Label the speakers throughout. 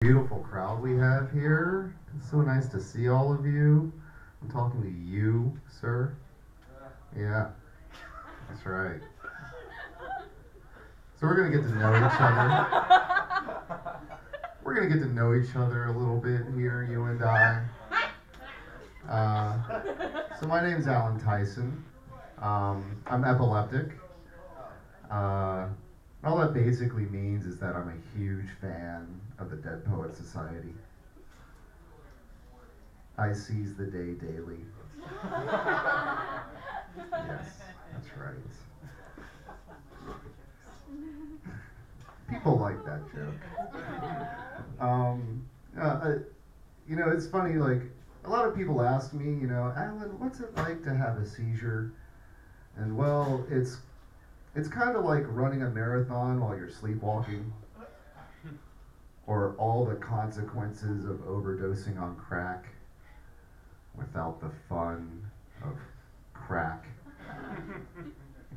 Speaker 1: Beautiful crowd we have here. It's so nice to see all of you. I'm talking to you, sir. Yeah, that's right. So we're gonna get to know each other. We're gonna get to know each other a little bit here, you and I. So my name's Alan Tyson. I'm epileptic. Uh, all that basically means is that I'm a huge fan of the Dead Poet Society. I seize the day daily. Yes, that's right. People like that joke. Um, uh, uh, it's funny, like, a lot of people ask me, Alan, what's it like to have a seizure? And well, it's kind of like running a marathon while you're sleepwalking, or all the consequences of overdosing on crack without the fun of crack.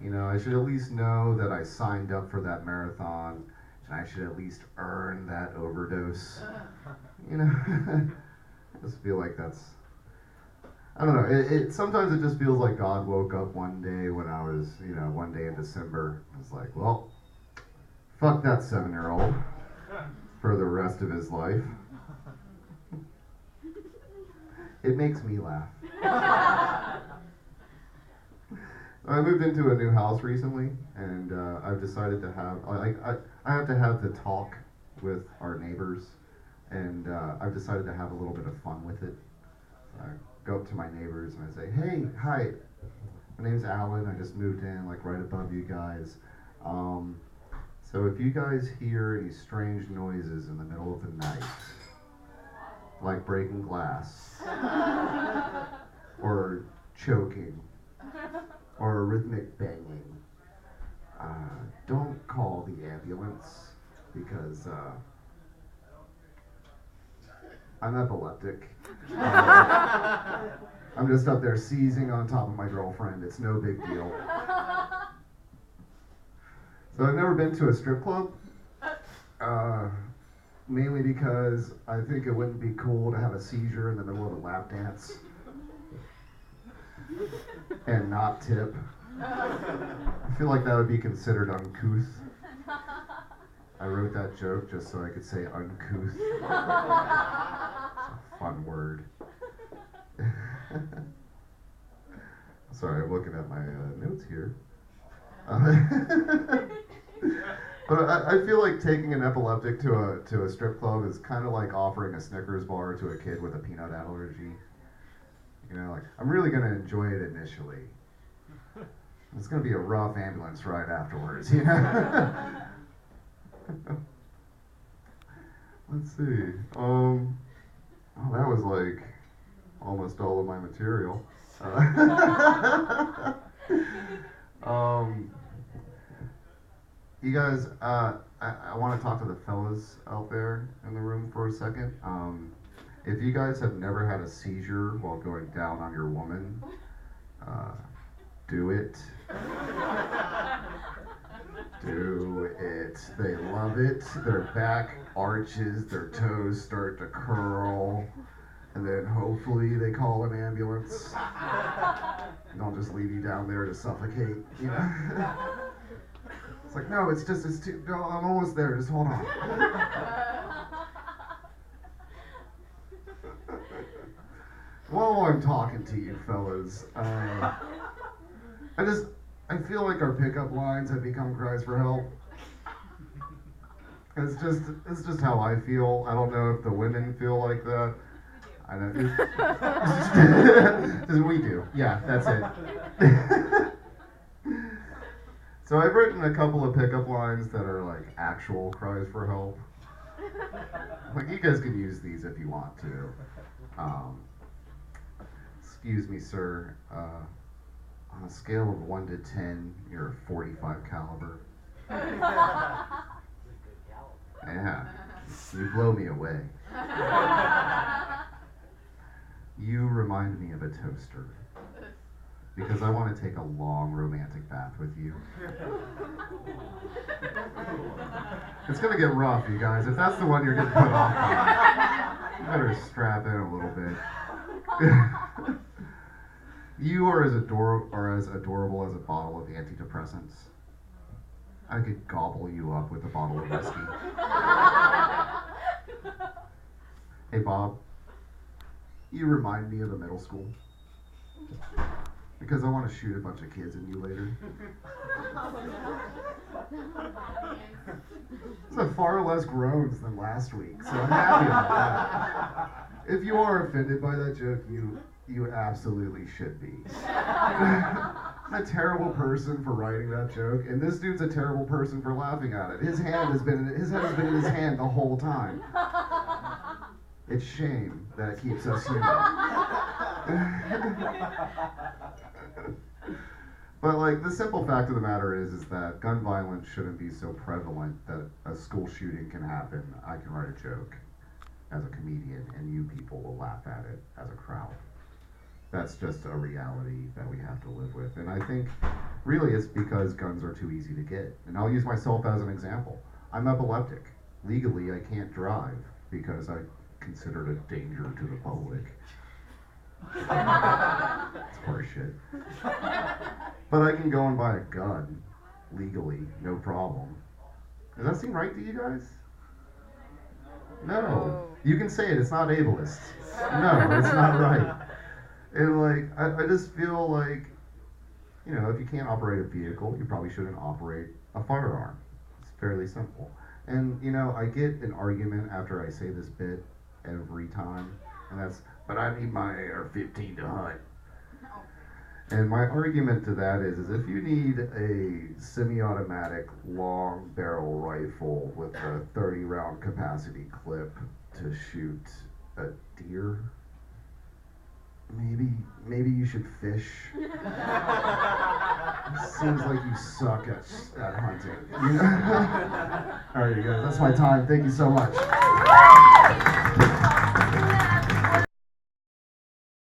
Speaker 1: I should at least know that I signed up for that marathon, and I should at least earn that overdose. I just feel like that's, I don't know, sometimes it just feels like God woke up one day when I was, one day in December. I was like, well, fuck that 7-year-old for the rest of his life. It makes me laugh. I moved into a new house recently, and I've decided to have, I have to have the talk with our neighbors, and I've decided to have a little bit of fun with it. I go up to my neighbors and I say, hey, hi, my name's Alan, I just moved in, like right above you guys. So if you guys hear any strange noises in the middle of the night, like breaking glass, or choking, or rhythmic banging, don't call the ambulance, because I'm epileptic. I'm just up there seizing on top of my girlfriend. It's no big deal. So I've never been to a strip club, mainly because I think it wouldn't be cool to have a seizure in the middle of a lap dance and not tip. I feel like that would be considered uncouth. I wrote that joke just so I could say uncouth. It's a fun word. Sorry, I'm looking at my notes here. But I feel like taking an epileptic to a strip club is kind of like offering a Snickers bar to a kid with a peanut allergy. Like, I'm really going to enjoy it initially. It's going to be a rough ambulance ride afterwards, Let's see. That was like almost all of my material. You guys, I want to talk to the fellas out there in the room for a second. If you guys have never had a seizure while going down on your woman, do it. Do it. They love it. Their back arches, their toes start to curl, and then hopefully they call an ambulance. And they'll just leave you down there to suffocate, It's like, no, it's too, no, I'm almost there, just hold on. While I'm talking to you fellas, I feel like our pickup lines have become cries for help. It's just how I feel. I don't know if the women feel like that. I know. We do. Yeah, that's it. So I've written a couple of pickup lines that are like actual cries for help. Like, you guys can use these if you want to. Excuse me, sir. On a scale of 1 to 10, you're a 45 caliber. Yeah, you blow me away. You remind me of a toaster. because I want to take a long romantic bath with you. It's gonna get rough, you guys. If that's the one you're getting put off on, you better strap in a little bit. You are as adorable as a bottle of antidepressants. I could gobble you up with a bottle of whiskey. Hey Bob, you remind me of the middle school. Because I want to shoot a bunch of kids in you later. It's far less groans than last week, so I'm happy about that. If you are offended by that joke, you absolutely should be. I'm a terrible person for writing that joke, and this dude's a terrible person for laughing at it. His head has been in his hand the whole time. It's shame that keeps us human. But like the simple fact of the matter is that gun violence shouldn't be so prevalent that a school shooting can happen. I can write a joke as a comedian, and you people will laugh at it as a crowd. That's just a reality that we have to live with. And I think really it's because guns are too easy to get. And I'll use myself as an example. I'm epileptic. Legally, I can't drive because I'm considered a danger to the public. It's horseshit. But I can go and buy a gun legally, no problem. Does that seem right to you guys? No. You can say it, it's not ableist. No, it's not right. And like, I just feel like, you know, if you can't operate a vehicle, you probably shouldn't operate a firearm. It's fairly simple. And, you know, I get an argument after I say this bit every time, and that's, but I need my AR-15 to hunt. And my argument to that is if you need a semi-automatic long barrel rifle with a 30-round capacity clip to shoot a deer, maybe you should fish. Seems like you suck at hunting. You know? All right, you guys, that's my time. Thank you so much.